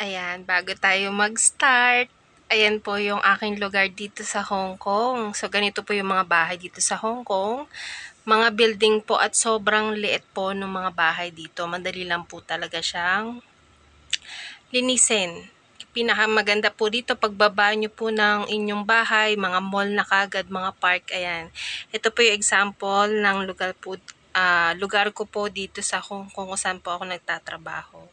Ayan, bago tayo mag-start, ayan po yung aking lugar dito sa Hong Kong. So, ganito po yung mga bahay dito sa Hong Kong. Mga building po at sobrang liit po ng mga bahay dito. Madali lang po talaga siyang linisin. Pinakamaganda po dito, pagbaba nyo po ng inyong bahay, mga mall na kagad, mga park, ayan. Ito po yung example ng lugar ko po dito sa Hong Kong kung saan po ako nagtatrabaho.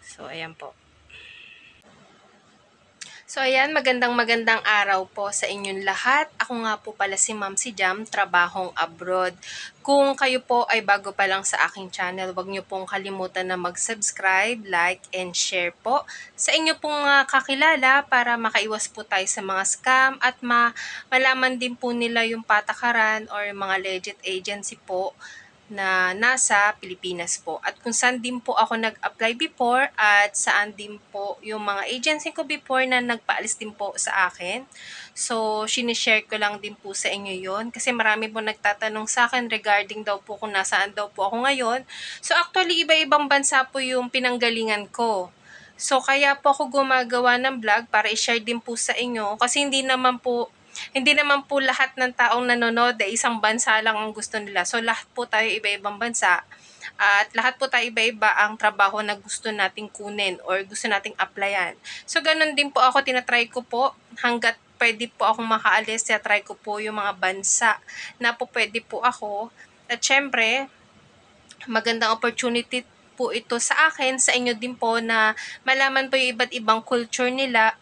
So, ayan po. So ayan, magandang araw po sa inyong lahat. Ako nga po pala si Ma'am si Jam, Trabahong Abroad. Kung kayo po ay bago pa lang sa aking channel, huwag niyo pong kalimutan na mag-subscribe, like, and share po sa inyo pong kakilala para makaiwas po tayo sa mga scam at malaman din po nila yung patakaran or mga legit agency po na nasa Pilipinas po. At kung saan din po ako nag-apply before at saan din po yung mga agency ko before na nagpaalis din po sa akin. So, sinishare ko lang din po sa inyo yon kasi marami po nagtatanong sa akin regarding daw po kung nasaan daw po ako ngayon. So, actually, iba-ibang bansa po yung pinanggalingan ko. So, kaya po ako gumagawa ng vlog para i-share din po sa inyo kasi hindi naman po lahat ng taong nanonood ay isang bansa lang ang gusto nila. So, lahat po tayo iba-ibang bansa at lahat po tayo iba-iba ang trabaho na gusto nating kunin or gusto nating applyan. So, ganun din po ako, tinatry ko po hanggat pwede po akong makaalis, tinatry ko po yung mga bansa na po pwede po ako. At syempre, magandang opportunity po ito sa akin, sa inyo din po na malaman po yung iba't ibang culture nila,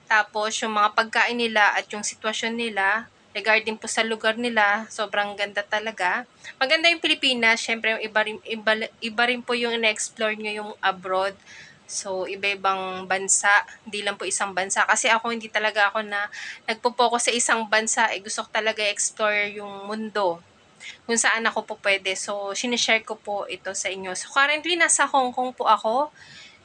tapos yung mga pagkain nila at yung sitwasyon nila regarding po sa lugar nila, sobrang ganda talaga. Maganda yung Pilipinas, syempre yung iba rin po yung in-explore nyo yung abroad. So, iba-ibang bansa, hindi lang po isang bansa. Kasi ako, hindi talaga ako na nagpo-focus sa isang bansa. Gusto ko talaga explore yung mundo kung saan ako po pwede. So, sinishare ko po ito sa inyo. So, currently, nasa Hong Kong po ako.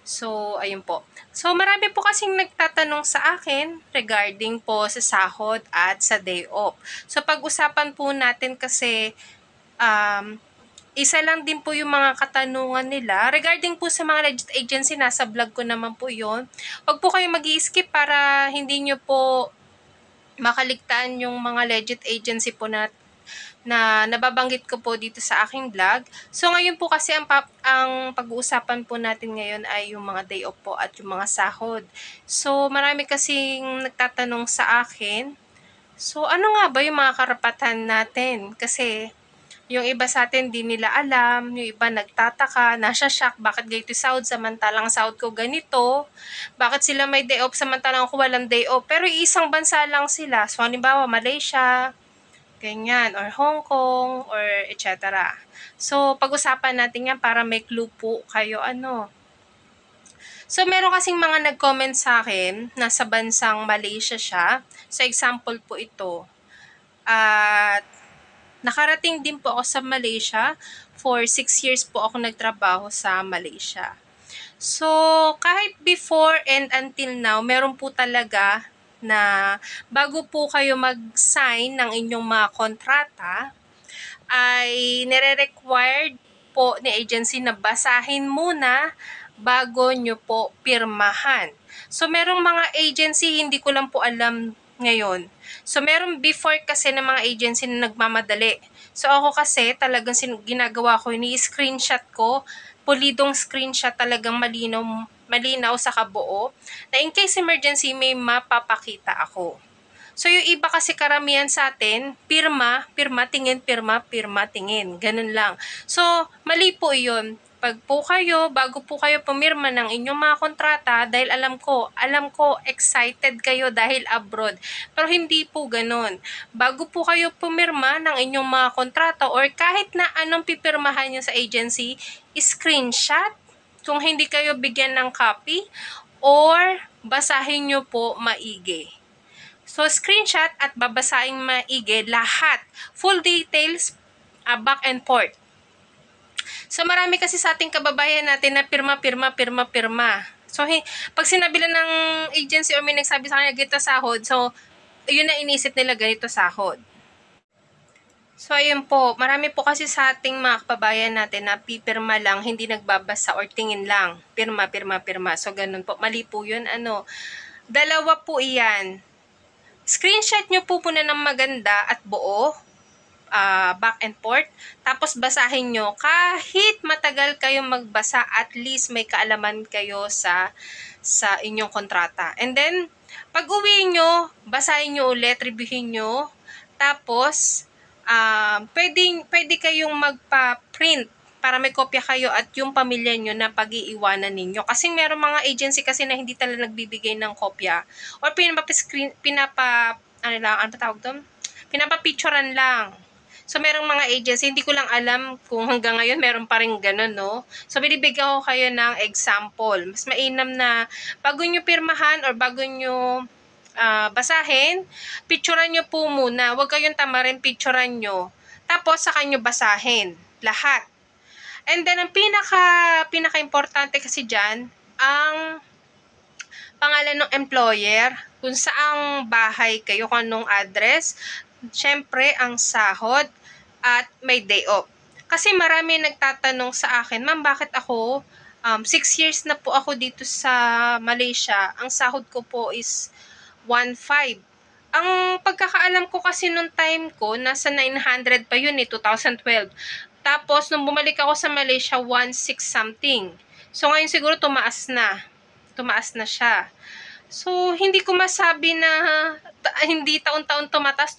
So, ayun po. So, marami po kasing nagtatanong sa akin regarding po sa sahod at sa day off. So, pag-usapan po natin kasi isa lang din po yung mga katanungan nila. Regarding po sa mga legit agency, nasa vlog ko naman po yon. Huwag po kayo mag-i-skip para hindi nyo po makaligtaan yung mga legit agency po na nababanggit ko po dito sa aking vlog. So ngayon po kasi ang pag-uusapan po natin ngayon ay yung mga day off po at yung mga sahod. So marami kasing nagtatanong sa akin, so ano nga ba yung mga karapatan natin? Kasi yung iba sa atin di nila alam, yung iba nagtataka, nasya-shock, bakit ganito sahod samantalang sahod ko ganito? Bakit sila may day off samantalang ako walang day off? Pero isang bansa lang sila. So halimbawa Malaysia, ganyan, or Hong Kong, or etc. So, pag-usapan natin yan para may clue po kayo So, meron kasing mga nag-comment sa akin, nasa bansang Malaysia siya. So, example po ito. At nakarating din po ako sa Malaysia. For 6 years po ako nagtrabaho sa Malaysia. So, kahit before and until now, meron po talaga na bago po kayo mag-sign ng inyong mga kontrata, ay nire-required po ni agency na basahin muna bago nyo po pirmahan. So, merong mga agency, hindi ko lang po alam ngayon. So, merong before kasi ng mga agency na nagmamadali. So, ako kasi talagang ginagawa ko, ni-screenshot ko, pulidong screenshot, talagang malinaw sa kabuo, na in case emergency may mapapakita ako. So, yung iba kasi karamihan sa atin, pirma, pirma, tingin, pirma, pirma, tingin. Ganun lang. So, mali po yun. Bago po kayo pumirma ng inyong mga kontrata, dahil alam ko, excited kayo dahil abroad. Pero hindi po ganun. Bago po kayo pumirma ng inyong mga kontrata or kahit na anong pipirmahan nyo sa agency, screenshot kung hindi kayo bigyan ng copy or basahin nyo po maigi. So, screenshot at babasahin maigi lahat. Full details, back and forth. So, marami kasi sa ating kababayan natin na pirma. So, pag sinabi lang ng agency or may nagsabi sa kanya, ganito sahod, so, yun na inisip nila, ganito sahod. So, ayun po, marami po kasi sa ating mga kababayan natin na pipirma lang, hindi nagbabasa or tingin lang. Pirma, pirma, pirma. So, ganun po. Mali po yun. Dalawa po iyan. Screenshot nyo po muna ng maganda at buo, back and forth. Tapos basahin nyo. Kahit matagal kayong magbasa, at least may kaalaman kayo sa inyong kontrata. And then, pag uwi nyo, basahin nyo ulit, reviewin nyo. Tapos, pwede kayong magpa-print para may kopya kayo at yung pamilya nyo na pag-iiwanan ninyo. Kasi meron mga agency kasi na hindi talaga nagbibigay ng kopya. Or pinapa-picturean lang. So, merong mga agency, hindi ko lang alam kung hanggang ngayon meron pa rin ganun, no? So, binibigyan ko kayo ng example. Mas mainam na bago nyo pirmahan or bago nyo basahin, picturean nyo po muna. Huwag kayong tamarin, picturean nyo. Tapos, saka nyo basahin. Lahat. And then, ang pinaka-importante kasi dyan, ang pangalan ng employer, kung saang bahay kayo, kung anong address, syempre, ang sahod, at may day off. Kasi marami nagtatanong sa akin, ma'am, bakit ako, 6 years na po ako dito sa Malaysia, ang sahod ko po is 1.5. Ang pagkakaalam ko kasi nung time ko, nasa 900 pa yun 2012. Tapos, nung bumalik ako sa Malaysia, 1.6 something. So, ngayon siguro tumaas na. Tumaas na siya. So, hindi ko masabi na hindi taon-taon tumataas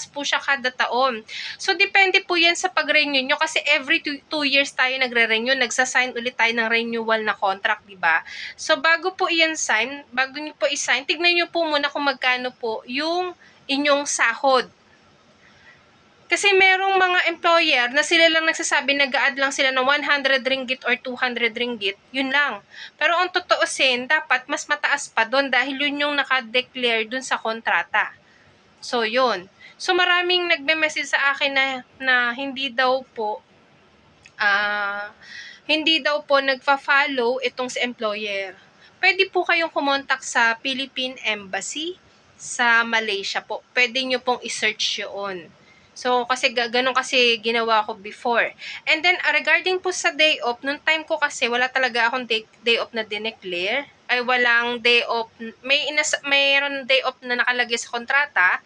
po siya kada taon. So, depende po yan sa pag-renew nyo kasi every 2 years tayo nagre-renew, nagsasign ulit tayo ng renewal na contract, di ba? So, bago nyo po i-sign, tignan nyo po muna kung magkano po yung inyong sahod. Kasi merong mga employer na sila lang nagsasabi nag-a-add lang sila ng 100 ringgit or 200 ringgit, yun lang. Pero ang totoosin, dapat mas mataas pa doon dahil yun yung naka-declare doon sa kontrata. So, yun. So, maraming nagme-message sa akin na hindi daw po nagfa-follow itong si employer. Pwede po kayong kumontak sa Philippine Embassy sa Malaysia po. Pwede nyo pong i-search yun. So, kasi ganun kasi ginawa ko before. And then, regarding po sa day off, nung time ko kasi wala talaga akong day off na dineclare. Ay, walang day off. Mayroon day off na nakalagay sa kontrata.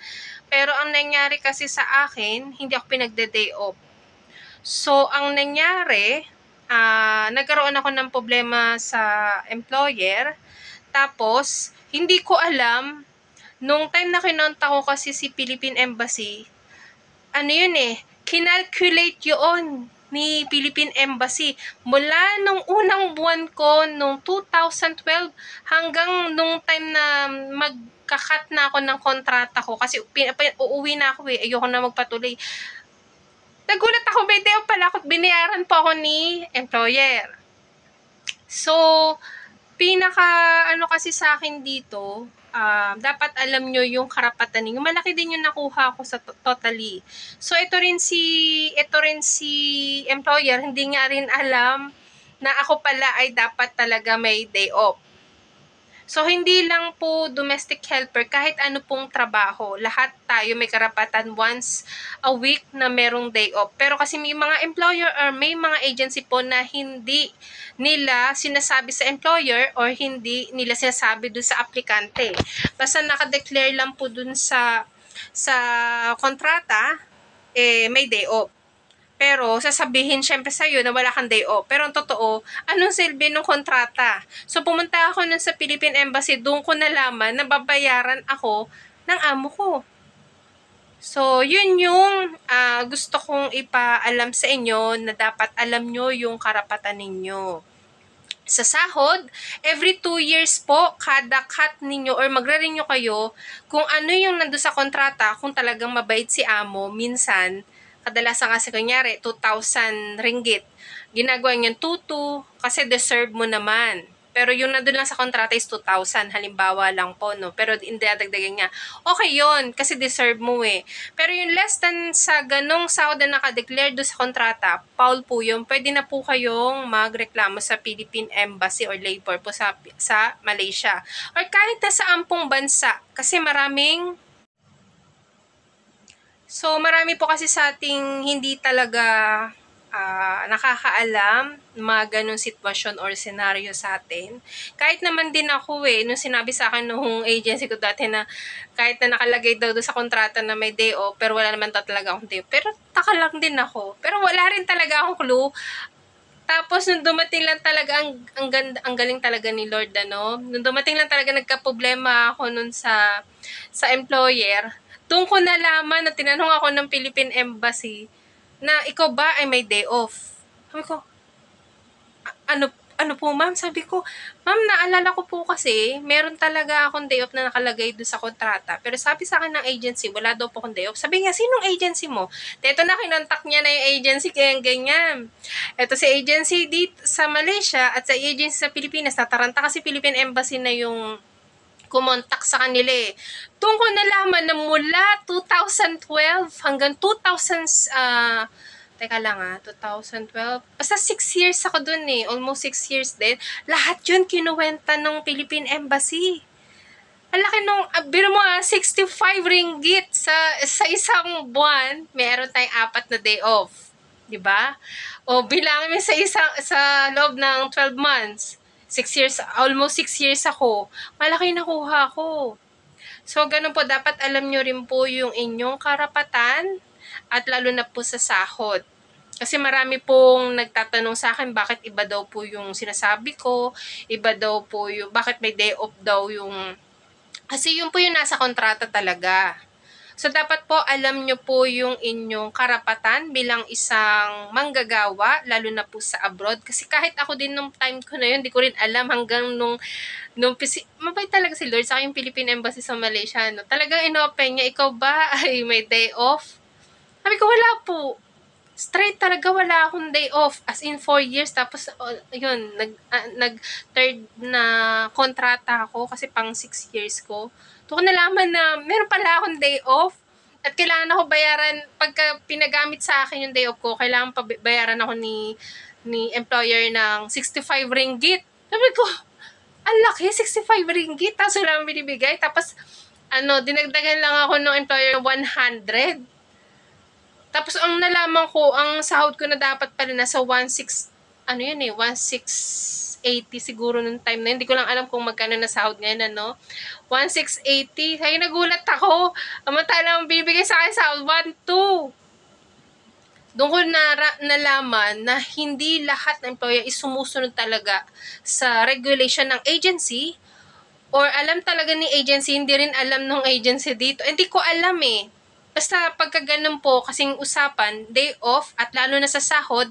Pero ang nangyari kasi sa akin, hindi ako pinagde-day off. So, ang nangyari, nagkaroon ako ng problema sa employer. Tapos, hindi ko alam, nung time na kinonta ko kasi si Philippine Embassy, kinalculate yun ni Philippine Embassy. Mula nung unang buwan ko, nung 2012, hanggang nung time na magkakat na ako ng kontrata ko, kasi uuwi na ako ayoko na magpatuloy. Nagulat ako, video pala ako, binayaran po ako ni employer. So, kasi sa akin dito, dapat alam nyo yung karapatan ninyo. Malaki din yung nakuha ko sa totally. So, ito rin si employer, hindi nga rin alam na ako pala ay dapat talaga may day off. So, hindi lang po domestic helper, kahit ano pong trabaho, lahat tayo may karapatan once a week na merong day off. Pero kasi may mga employer or may mga agency po na hindi nila sinasabi sa employer or hindi nila sinasabi dun sa aplikante. Basta nakadeclare lang po dun sa kontrata, may day off. Pero sasabihin syempre sa'yo na wala kang day off. Pero ang totoo, anong silbi ng kontrata? So pumunta ako nun sa Philippine Embassy, doon ko nalaman na babayaran ako ng amo ko. So yun yung gusto kong ipaalam sa inyo na dapat alam nyo yung karapatan ninyo. Sa sahod, every 2 years po, kada cut ninyo or magre-renew kayo, kung ano yung nando sa kontrata, kung talagang mabait si amo, minsan, kadalasan kasi kunyari, 2,000 ringgit. Ginagawa niyan 2,2 kasi deserve mo naman. Pero yung nandun lang sa kontrata is 2,000, halimbawa lang po, no? Pero indadagdagan niya, okay yon kasi deserve mo eh. Pero yung less than sa ganong sahod na nakadeclare doon sa kontrata, foul po yun. Pwede na po kayong magreklamo sa Philippine Embassy or Labor po sa Malaysia. Or kahit na sa ampong bansa, kasi So, marami po kasi sa ating hindi talaga nakakaalam mga ganong sitwasyon or senaryo sa atin. Kahit naman din ako nung sinabi sa akin nung agency ko dati na kahit na nakalagay daw doon sa kontrata na may day off, pero wala naman talaga akong day off. Pero taka lang din ako. Pero wala rin talaga akong clue. Tapos nung dumating lang talaga ang galing talaga ni Lord nung dumating lang talaga nagka-problema ako nun sa employer. Doon ko nalaman na tinanong ako ng Philippine Embassy na ikaw ba ay may day off. Sabi ko, ano ano po ma'am? Sabi ko, ma'am naalala ko po kasi meron talaga akong day off na nakalagay doon sa kontrata. Pero sabi sa akin ng agency, wala daw po akong day off. Sabi niya, sinong agency mo? Eto na, kinontak niya na yung agency, kaya ganyan. Eto si agency dito sa Malaysia at sa agency sa Pilipinas, nataranta kasi Philippine Embassy na yung kumontak sa kanila eh. Doon ko nalaman na mula 2012 hanggang 2012. Basta 6 years ako dun eh. Almost 6 years din. Lahat yun kinuwenta ng Philippine Embassy. Ang laki nung, biro mo 65 ringgit sa isang buwan, meron tayong 4 na day off. 'Di ba? O bilangin mo sa loob ng 12 months. 6 years, almost 6 years ako. Malaki nakuha ko. So, ganun po, dapat alam nyo rin po yung inyong karapatan at lalo na po sa sahod. Kasi marami pong nagtatanong sa akin bakit iba daw po yung sinasabi ko, iba daw po yung, bakit may day off daw yung, kasi yun po yung nasa kontrata talaga. So, dapat po alam nyo po yung inyong karapatan bilang isang manggagawa, lalo na po sa abroad. Kasi kahit ako din nung time ko na yun, di ko rin alam hanggang mabait talaga si Lord sa yung Philippine Embassy sa Malaysia. No? Talagang inopen niya, ikaw ba ay may day off? Sabi ko, wala po. Straight talaga, wala akong day off. As in 4 years. Tapos, yun, nag-third na kontrata ako kasi pang 6 years ko. Doon ko nalaman na meron pala akong day off. At kailangan ako bayaran, pagka pinagamit sa akin yung day off ko, kailangan bayaran ako ni employer ng 65 ringgit. Sabi ko, ang laki, 65 ringgit. Tapos wala akong binibigay. Tapos, dinagdagan lang ako ng employer 100. Tapos ang nalaman ko, ang sahod ko na dapat pala nasa 1680 siguro nung time na yun. Hindi ko lang alam kung magkano na sahod ngayon, 1680. Kaya nagulat ako. Amantala ang bibigay sa akin sahod, 12. Doon ko nalaman na hindi lahat ng employer is sumusunod talaga sa regulation ng agency or alam talaga ni agency, hindi rin alam ng agency dito. Hindi ko alam eh. Basta pagka ganun po, kasing usapan, day off at lalo na sa sahod,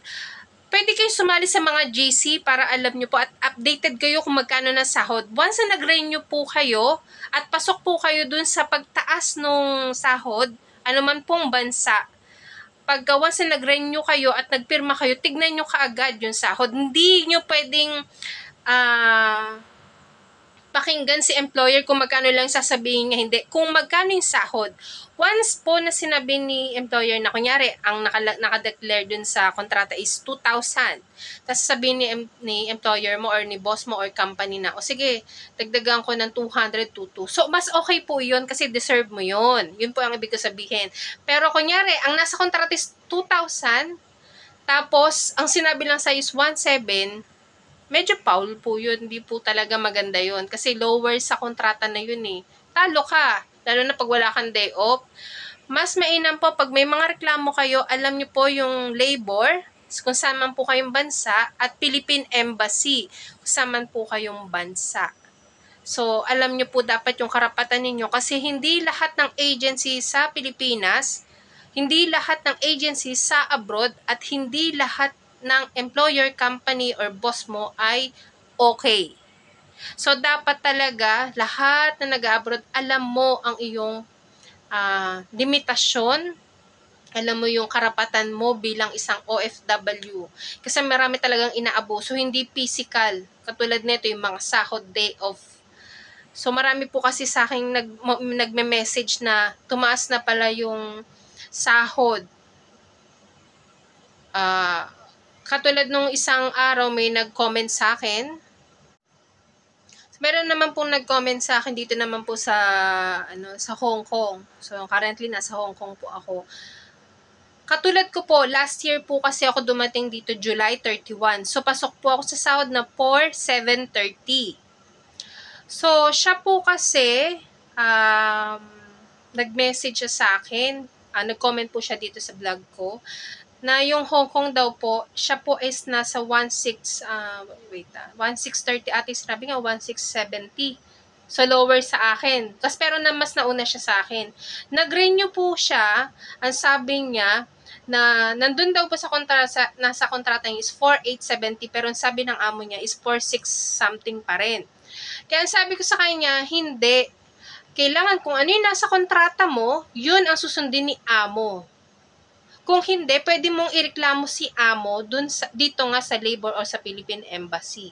pwede kayo sumali sa mga GC para alam nyo po at updated kayo kung magkano na sahod. Once na nag-renew po kayo at pasok po kayo dun sa pagtaas ng sahod, anuman pong bansa, pagka once na nag-renew kayo at nagpirma kayo, tignan nyo kaagad yung sahod. Hindi nyo pwedeng pakinggan si employer kung magkano lang sasabihin niya, hindi. Kung magkano yung sahod. Once po na sinabi ni employer na kunyari, ang nakadeclare dun sa kontrata is 2,000. Tapos sabihin ni employer mo or ni boss mo or company na, o sige, dagdagan ko ng 200 to 2. So, mas okay po yun kasi deserve mo yun. Yun po ang ibig ko sabihin. Pero kunyari, ang nasa kontrata is 2,000, tapos ang sinabi lang sa'yo is 1,700, medyo foul po yun. Hindi po talaga maganda yun. Kasi lower sa kontrata na yun eh. Talo ka. Lalo na pag wala kang day off. Mas mainam po pag may mga reklamo kayo, alam nyo po yung labor, kung saan man po kayong bansa, at Philippine Embassy, kung saan man po kayong bansa. So, alam nyo po dapat yung karapatan ninyo kasi hindi lahat ng agency sa Pilipinas, hindi lahat ng agency sa abroad, at hindi lahat ng employer, company, or boss mo ay okay. So, dapat talaga, lahat na nag-abroad, alam mo ang iyong limitasyon, alam mo yung karapatan mo bilang isang OFW. Kasi marami talagang inaabuso, hindi physical. Katulad nito, yung mga sahod, day off. So, marami po kasi sa akin nagme-message na tumaas na pala yung sahod. Katulad nung isang araw may nag-comment sa akin. Meron naman pong nag-comment sa akin dito naman po sa sa Hong Kong. So currently nasa Hong Kong po ako. Katulad ko po, last year po kasi ako dumating dito July 31. So pasok po ako sa sahod na 4,730. So siya po kasi nag-message siya sa akin. Nag-comment po siya dito sa vlog ko na yung Hong Kong daw po, siya po is nasa 1630 ate, sabi nga 1670. So, lower sa akin. Kasi pero na mas nauna siya sa akin. Nag-renew po siya. Ang sabi niya, na nandun daw po sa kontrata, nasa kontrata niya is 4870, pero ang sabi ng amo niya is 46 something pa rin. Kaya sabi ko sa kanya, hindi. Kailangan kung ano yung nasa kontrata mo, yun ang susundin ni amo. Kung hindi, pwede mong ireklamo si amo dito nga sa labor o sa Philippine Embassy.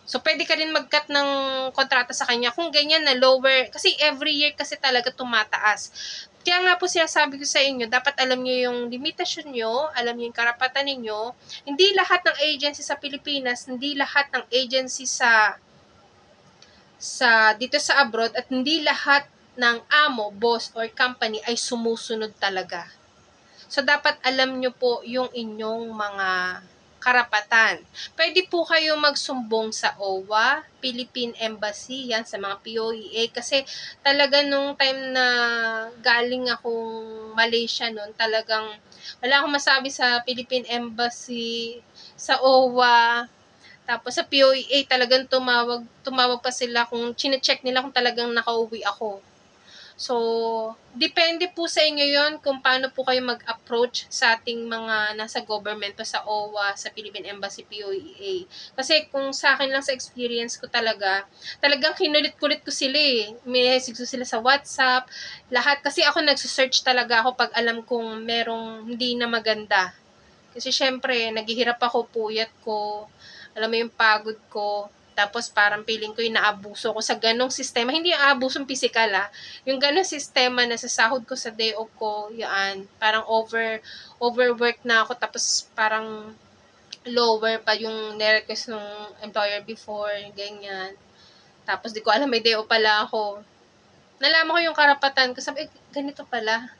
So, pwede ka rin mag-cut ng kontrata sa kanya kung ganyan na lower. Kasi every year kasi talaga tumataas. Kaya nga po sinasabi ko sa inyo, dapat alam niyo yung limitasyon niyo, alam niyo yung karapatan ninyo. Hindi lahat ng agency sa Pilipinas, hindi lahat ng agency sa dito sa abroad, at hindi lahat ng amo, boss, or company ay sumusunod talaga. So, dapat alam nyo po yung inyong mga karapatan. Pwede po kayo magsumbong sa OWA, Philippine Embassy, yan, sa mga POEA. Kasi talaga nung time na galing akong Malaysia nun, talagang wala akong masabi sa Philippine Embassy, sa OWA, tapos sa POEA talagang tumawag pa sila kung chine-check nila kung talagang nakauwi ako. So, depende po sa inyo yon kung paano po kayo mag-approach sa ating mga nasa government pa sa OWA, sa Philippine Embassy, POEA. Kasi kung sa akin lang sa experience ko talagang kinulit-kulit ko sila eh. Minessage ko sila sa WhatsApp, lahat. Kasi ako nagsusearch talaga ako pag alam kong merong hindi na maganda. Kasi syempre, naghihirap ako, puyat ko, alam mo yung pagod ko, tapos parang feeling ko yung naabuso ko sa ganong sistema. Hindi yung abusong physical yung ganong sistema na sa sahod ko sa day off ko, yan, parang overwork na ako, tapos parang lower pa yung nirequest ng employer before, ganyan. Tapos di ko alam may day off pala ako. Nalaman ko yung karapatan ko, sabi, ganito pala.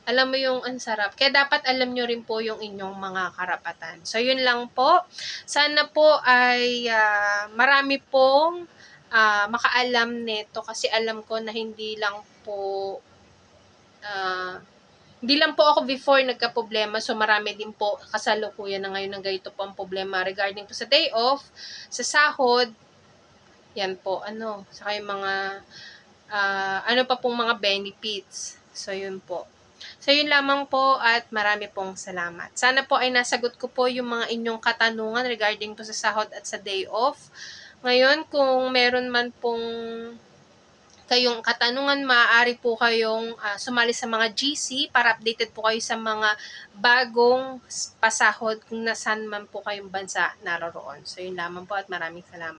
Alam mo yung ang sarap. Kaya dapat alam nyo rin po yung inyong mga karapatan. So, yun lang po. Sana po ay marami pong makaalam nito, kasi alam ko na hindi lang po ako before nagka-problema. So, marami din po kasalukuyan na ngayon ng ganito po ang problema regarding po sa day off, sa sahod, yan po, saka yung mga ano pa pong mga benefits. So, yun po. So, yun lamang po at marami pong salamat. Sana po ay nasagot ko po yung mga inyong katanungan regarding po sa sahod at sa day off. Ngayon, kung meron man pong kayong katanungan, maaari po kayong sumali sa mga GC para updated po kayo sa mga bagong pasahod kung nasan man po kayong bansa naroroon. So, yun lamang po at maraming salamat.